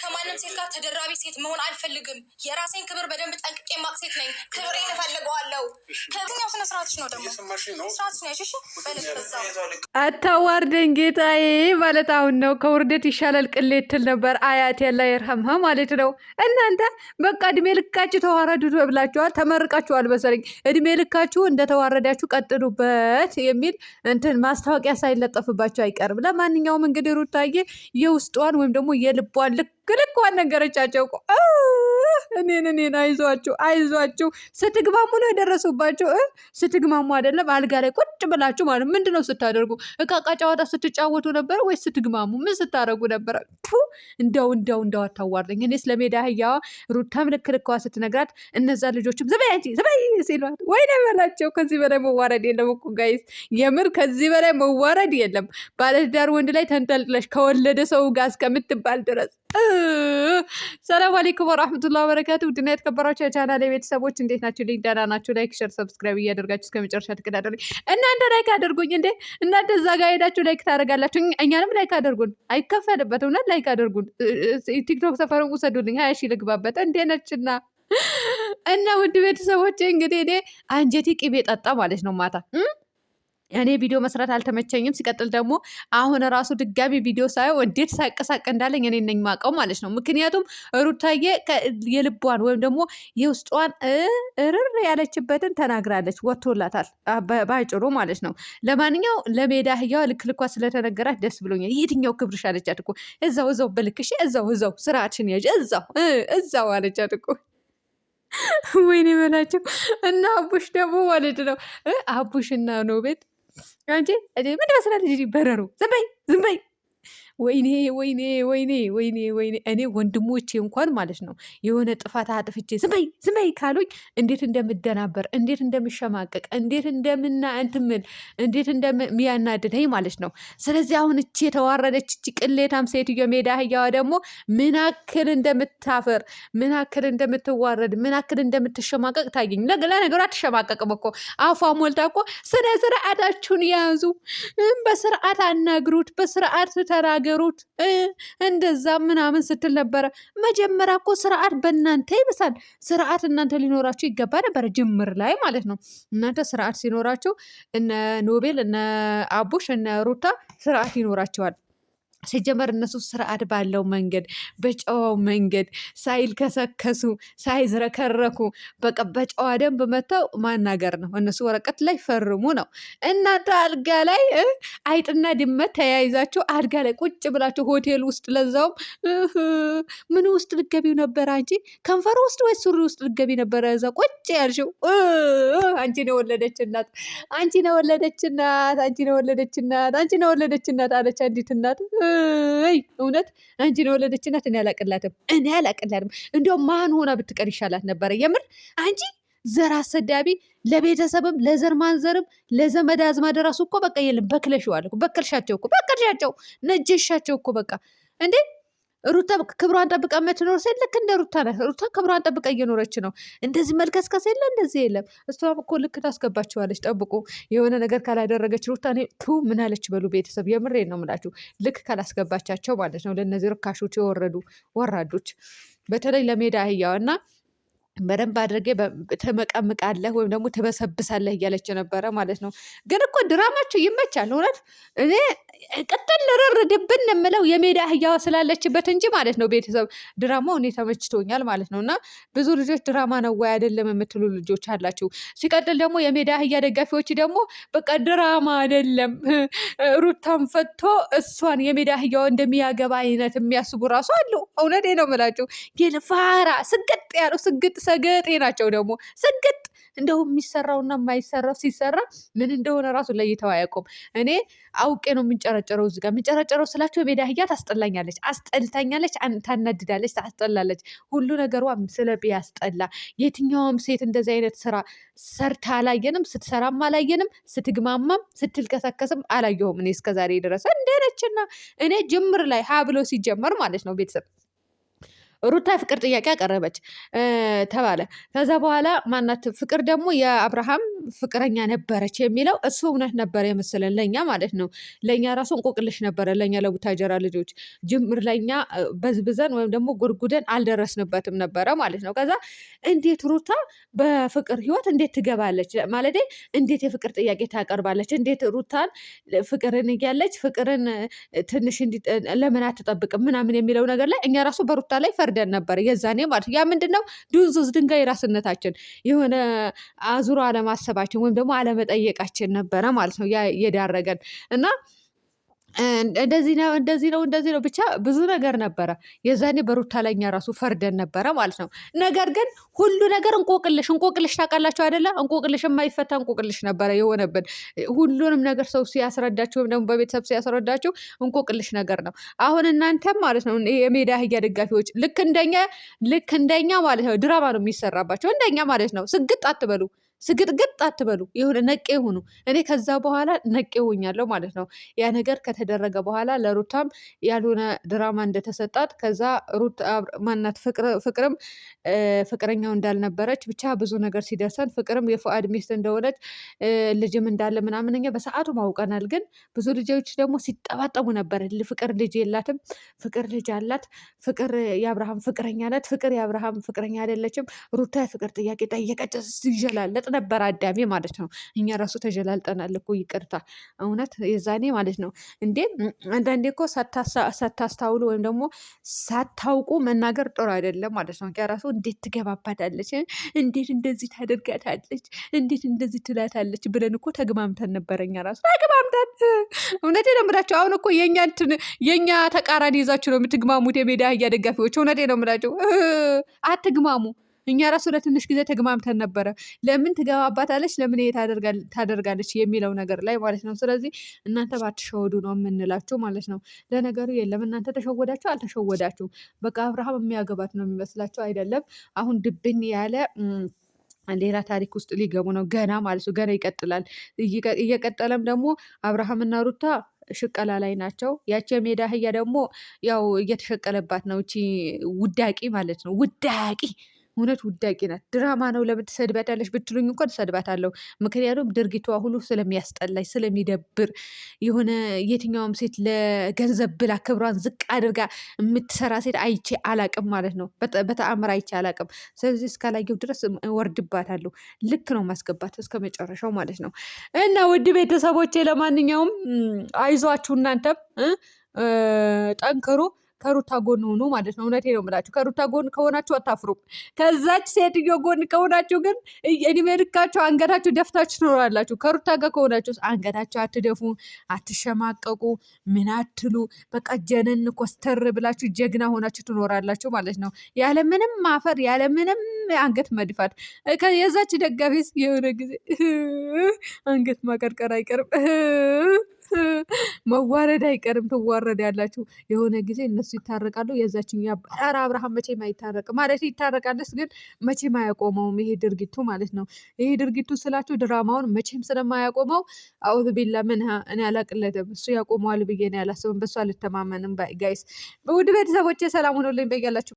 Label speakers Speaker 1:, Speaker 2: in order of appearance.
Speaker 1: ከማንም ሴት ጋር ተደራቢ ሴት መሆን አልፈልግም። የራሴን ክብር በደንብ ጠንቅቄ ማቅ ሴት ነኝ። ክብሬን እፈልገዋለሁ። ከዚህኛው ስነ ስርዓትሽ ነው ደግሞ ስርዓትሽ ነው። እሺ
Speaker 2: አታዋርደኝ ጌታዬ ማለት አሁን ነው። ከውርደት ይሻላል ቅሌት ትል ነበር አያቴ ላይ ይርሐምሃ ማለት ነው። እናንተ በቃ እድሜ ልካችሁ ተዋረዱ ብላችኋል፣ ተመርቃችኋል መሰለኝ። እድሜ ልካችሁ እንደተዋረዳችሁ ቀጥሉበት የሚል እንትን ማስታወቂያ ሳይለጠፍባችሁ አይቀርም። ለማንኛውም እንግዲህ ሩታዬ የውስጧን ወይም ደግሞ የልቧን ልኳን ነገረቻቸው እኮ እኔን አይዟችሁ ስትግማሙ ነው የደረሱባቸው። ስትግማሙ አይደለም አልጋ ላይ ቁጭ ብላችሁ ማለት ምንድነው ስታደርጉ? እቃ ጨዋታ ስትጫወቱ ነበረ ወይስ ስትግማሙ ምን ስታደርጉ ነበረ? እንደው አታዋርደኝ። እኔ ስለሜዳ አህያዋ ሩታም ልክዋ ስትነግራት እነዛ ልጆችም ዝበይ ሲሏት ወይኔ በላቸው። ከዚህ በላይ መዋረድ የለም እኮ ጋይስ፣ የምር ከዚህ በላይ መዋረድ የለም። ባለትዳር ወንድ ላይ ተንጠልጥለሽ ከወለደ ሰው ጋር እስከምትባል ድረስ። ሰላም አለይኩም ወራህመቱላሂ ወበረካቱ። ውድና የተከበራችሁ የቻናሌ ቤተሰቦች እንዴት ናችሁ? ልኝ ደህና ናችሁ? ላይክ፣ ሼር፣ ሰብስክራይብ እያደርጋችሁ እስከ መጨረሻ ተከታተሉ። እናንተ ላይክ አድርጉኝ እንዴ! እናንተ እዛ ጋር ሄዳችሁ ላይክ ታደርጋላችሁ፣ እኛንም ላይክ አድርጉን። አይከፈልበት፣ እውነት ላይክ አድርጉን። ቲክቶክ ሰፈሩን ውሰዱልኝ፣ 20 ሺህ ልግባበት። እንዴ ነችና እና ውድ ቤተሰቦች እንግዲህ እኔ አንጀቴ ቅቤ ጠጣ ማለት ነው ማታ እኔ ቪዲዮ መስራት አልተመቸኝም። ሲቀጥል ደግሞ አሁን ራሱ ድጋሚ ቪዲዮ ሳየው እንዴት ሳቅሳቅ እንዳለኝ እኔ ነኝ ማቀው ማለት ነው። ምክንያቱም ሩታዬ የልቧን ወይም ደግሞ የውስጧን እርር ያለችበትን ተናግራለች፣ ወጥቶላታል ባጭሩ ማለት ነው። ለማንኛው ለሜዳ አህያዋ ልክልኳ ስለተነገራት ደስ ብሎኛል። የትኛው ክብርሽ አለቻት እኮ እዛው በልክሽ እዛው ስርዓትሽን ያዥ እዛው አለቻት እኮ። ወይኔ በላቸው እና አቡሽ ደግሞ ማለት ነው አቡሽና ነው ቤት አንቺ ምን ትመስላለች? በረሮ ዝም በይ ወይኔ እኔ ወንድሞቼ እንኳን ማለት ነው የሆነ ጥፋት አጥፍቼ ዝም በይ ካሉኝ እንዴት እንደምደናበር፣ እንዴት እንደምሸማቀቅ፣ እንዴት እንደምናእንትምል፣ እንዴት እንደሚያናድደኝ ማለት ነው። ስለዚህ አሁን እቺ የተዋረደች እቺ ቅሌታም ሴትዮ ሜዳ አህያዋ ደግሞ ምን አክል እንደምታፈር፣ ምን አክል እንደምትዋረድ፣ ምን አክል እንደምትሸማቀቅ ታየኝ። ለነገሩ አትሸማቀቅም እኮ አፏ ሞልታ እኮ ስነ ስርዓታችሁን ያዙ፣ በስርዓት አናግሩት፣ በስርዓት ተናገሩት እንደዛ ምናምን ስትል ነበረ። መጀመሪያ እኮ ስርዓት በእናንተ ይብሳል። ስርዓት እናንተ ሊኖራችሁ ይገባ ነበረ፣ ጅምር ላይ ማለት ነው። እናንተ ስርዓት ሲኖራችሁ እነ ኖቤል እነ አቡሽ እነ ሩታ ስርዓት ይኖራቸዋል። ሲጀመር እነሱ ስርዓት ባለው መንገድ በጨዋው መንገድ ሳይልከሰከሱ ሳይዝረከረኩ በቃ በጨዋ ደንብ መተው ማናገር ነው። እነሱ ወረቀት ላይ ፈርሙ ነው። እናንተ አልጋ ላይ አይጥና ድመት ተያይዛችሁ አልጋ ላይ ቁጭ ብላችሁ ሆቴል ውስጥ ለዛውም ምን ውስጥ ልገቢው ነበረ? አንቺ ከንፈሩ ውስጥ ወይ ሱሪ ውስጥ ልገቢ ነበረ? እዛ ቁጭ ያልሽው አንቺ ነው ወለደች እናት፣ አንቺ ነው ወለደች እናት፣ አንቺ ነው ወለደች እናት፣ አንቺ ነው ወለደች እናት አለች አንዲት እናት። እውነት አንቺ ነው ወለደች እናት። እኔ አላቅላትም። እንዲያውም ማን ሆና ብትቀር ይሻላት ነበረ። የምር አንቺ ዘር አሰዳቢ፣ ለቤተሰብም ለዘር ማንዘርም ለዘመድ አዝማድ ራሱ እኮ በቃ የለም። በከልሻቸው ነጀሻቸው እኮ በቃ እንዴ። ሩታ ክብሯን ጠብቃ የምትኖር ሴት ልክ እንደ ሩታ ናት። ሩታ ክብሯን ጠብቃ እየኖረች ነው። እንደዚህ መልከስከስ የለ እንደዚህ የለም። እሷም እኮ ልክ ታስገባችኋለች። ጠብቁ። የሆነ ነገር ካላደረገች ሩታ ምን አለች በሉ ቤተሰብ። የምሬን ነው የምላችሁ። ልክ ካላስገባቻቸው ማለት ነው ለእነዚህ ርካሾች የወረዱ ወራዶች፣ በተለይ ለሜዳ አህያዋ እና በደንብ አድርጌ ትመቀምቃለህ ወይም ደግሞ ትበሰብሳለህ እያለች ነበረ ማለት ነው። ግን እኮ ድራማቸው ይመቻል እውነት። እኔ ቅጥል ርር ድብን የምለው የሜዳ አህያዋ ስላለችበት እንጂ ማለት ነው ቤተሰብ ድራማው እኔ ተመችቶኛል ማለት ነው። እና ብዙ ልጆች ድራማ ነው ወይ አይደለም የምትሉ ልጆች አላችሁ። ሲቀጥል ደግሞ የሜዳ አህያ ደጋፊዎች ደግሞ በቃ ድራማ አይደለም ሩታን ፈቶ እሷን የሜዳ አህያዋ እንደሚያገባ አይነት የሚያስቡ ራሱ አሉ። እውነቴ ነው የምላችሁ። የልፋራ ስግጥ ያለው ስግጥ ሰገጤ ናቸው ደግሞ ስግጥ። እንደው የሚሰራውና የማይሰራው ሲሰራ ምን እንደሆነ ራሱ ለይተው አያውቁም። እኔ አውቄ ነው የምንጨረጨረው። እዚህ ጋር የምንጨረጨረው ስላቸው የሜዳ አህያ ታስጠላኛለች፣ አስጠልታኛለች፣ ታናድዳለች፣ ታስጠላለች። ሁሉ ነገሯ ስለቢያስጠላ የትኛውም ሴት እንደዚህ አይነት ስራ ሰርታ አላየንም፣ ስትሰራም አላየንም፣ ስትግማማም ስትልከሰከስም አላየሁም እኔ እስከዛሬ ድረስ። እንደነችና እኔ ጅምር ላይ ሀ ብሎ ሲጀመር ማለት ነው ቤተሰብ ሩታ ፍቅር ጥያቄ አቀረበች ተባለ። ከዛ በኋላ ማናት ፍቅር ደግሞ የአብርሃም ፍቅረኛ ነበረች የሚለው እሱ እውነት ነበረ የመሰለን ለእኛ ማለት ነው። ለእኛ ራሱ እንቆቅልሽ ነበረ። ለእኛ ለቡታጀራ ልጆች ጅምር ለእኛ በዝብዘን ወይም ደግሞ ጉርጉደን አልደረስንበትም ነበረ ማለት ነው። ከዛ እንዴት ሩታ በፍቅር ህይወት እንዴት ትገባለች ማለት እንዴት የፍቅር ጥያቄ ታቀርባለች? እንዴት ሩታን ፍቅርን እያለች ፍቅርን ትንሽ ለምን አትጠብቅም ምናምን የሚለው ነገር ላይ እኛ ራሱ በሩታ ላይ ፈርደን ነበር የዛኔ ማለት ያ ምንድን ነው ድንዙዝ ድንጋይ ራስነታችን የሆነ አዙሮ አለማሰባችን ወይም ደግሞ አለመጠየቃችን ነበረ ማለት ነው የዳረገን እና እንደዚህ ነው ብቻ ብዙ ነገር ነበረ የዛኔ በሩታ ላይ እኛ ራሱ ፈርደን ነበረ ማለት ነው። ነገር ግን ሁሉ ነገር እንቆቅልሽ ታውቃላችሁ አይደለ? እንቆቅልሽ የማይፈታ እንቆቅልሽ ነበረ የሆነብን። ሁሉንም ነገር ሰው ሲያስረዳችሁ ወይም ደግሞ በቤተሰብ ሲያስረዳችሁ እንቆቅልሽ ነገር ነው። አሁን እናንተም ማለት ነው የሜዳ አህያ ደጋፊዎች ልክ እንደኛ ማለት ነው ድራማ ነው የሚሰራባቸው እንደኛ ማለት ነው። ስግጥ አትበሉ ስግጥግጥ አትበሉ። የሆነ ነቄ ሁኑ። እኔ ከዛ በኋላ ነቄ ሆኛለሁ ማለት ነው። ያ ነገር ከተደረገ በኋላ ለሩታም ያልሆነ ድራማ እንደተሰጣት ከዛ ሩት ማናት ፍቅርም ፍቅረኛው እንዳልነበረች ብቻ ብዙ ነገር ሲደርሰን ፍቅርም የፉአድ ሚስት እንደሆነች ልጅም እንዳለ ምናምን እኛ በሰዓቱ ማውቀናል። ግን ብዙ ልጆች ደግሞ ሲጠባጠቡ ነበር። ፍቅር ልጅ የላትም፣ ፍቅር ልጅ አላት፣ ፍቅር የአብርሃም ፍቅረኛ ናት፣ ፍቅር የአብርሃም ፍቅረኛ አይደለችም፣ ሩታ የፍቅር ጥያቄ ጠየቀች ሲጀላለጥ ነበር አዳሜ ማለት ነው። እኛ ራሱ ተጀላልጠናል እኮ ይቅርታ፣ እውነት የዛኔ ማለት ነው። እንዴ አንዳንዴ እኮ ሳታስታውሉ ወይም ደግሞ ሳታውቁ መናገር ጥሩ አይደለም ማለት ነው። ያ ራሱ እንዴት ትገባባታለች፣ እንዴት እንደዚህ ታደርጋታለች፣ እንዴት እንደዚህ ትላታለች ብለን እኮ ተግማምተን ነበረ። እኛ ራሱ ተግማምተን እውነቴ ነው የምላቸው። አሁን እኮ የእኛ ተቃራኒ ይዛችሁ ነው የምትግማሙት የሜዳ አህያ ደጋፊዎች። እውነቴ ነው የምላቸው። አትግማሙ። እኛ ራሱ ለትንሽ ጊዜ ተግማምተን ነበረ። ለምን ትገባባታለች፣ ለምን ይሄ ታደርጋለች የሚለው ነገር ላይ ማለት ነው። ስለዚህ እናንተ ባትሸወዱ ነው የምንላችሁ ማለት ነው። ለነገሩ የለም እናንተ ተሸወዳችሁ አልተሸወዳችሁ፣ በቃ አብርሃም የሚያገባት ነው የሚመስላችሁ አይደለም። አሁን ድብን ያለ ሌላ ታሪክ ውስጥ ሊገቡ ነው ገና ማለት ነው። ገና ይቀጥላል። እየቀጠለም ደግሞ አብርሃምና ሩታ ሽቀላ ላይ ናቸው። ያቺ የሜዳ አህያ ደግሞ ያው እየተሸቀለባት ነው። እቺ ውዳቂ ማለት ነው። ውዳቂ እውነት ውዳቂ ናት። ድራማ ነው። ለምን ትሰድባታለሽ ብትሉኝ እንኳን እሰድባታለሁ። ምክንያቱም ድርጊቷ ሁሉ ስለሚያስጠላኝ ስለሚደብር፣ የሆነ የትኛውም ሴት ለገንዘብ ብላ ክብሯን ዝቅ አድርጋ የምትሰራ ሴት አይቼ አላቅም ማለት ነው። በተአምር አይቼ አላቅም። ስለዚህ እስካላየው ድረስ ወርድባታለሁ። ልክ ነው ማስገባት እስከ መጨረሻው ማለት ነው። እና ውድ ቤተሰቦቼ ለማንኛውም አይዟችሁ፣ እናንተም ጠንክሩ። ከሩታ ጎን ሆኑ ማለት ነው። እውነቴ ነው የምላችሁ። ከሩታ ጎን ከሆናችሁ አታፍሩም። ከዛች ሴትዮ ጎን ከሆናችሁ ግን እድሜ ልካችሁ አንገታችሁ ደፍታችሁ ትኖራላችሁ። ከሩታ ጋር ከሆናችሁ አንገታችሁ አትደፉ፣ አትሸማቀቁ፣ ምን አትሉ። በቃ ጀነን ኮስተር ብላችሁ ጀግና ሆናችሁ ትኖራላችሁ ማለት ነው። ያለምንም ማፈር፣ ያለምንም አንገት መድፋት። የዛች ደጋፊስ የሆነ ጊዜ አንገት ማቀርቀር አይቀርም፣ መዋረድ አይቀርም። ትዋረድ ያላችሁ የሆነ ጊዜ እነሱ ይታረቃሉ። የዛችን ኧረ አብርሃም መቼም አይታረቅም ማለት ይታረቃልስ፣ ግን መቼም አያቆመውም ይሄ ድርጊቱ ማለት ነው። ይሄ ድርጊቱ ስላችሁ ድራማውን መቼም ስለማያቆመው አውዝ ቢላ ምን እኔ አላቅለትም። እሱ ያቆመዋል ብዬ ነው ያላስብም። በሱ አልተማመንም። ጋይስ ውድ ቤተሰቦቼ ሰላም ሆኖልኝ በያላችሁ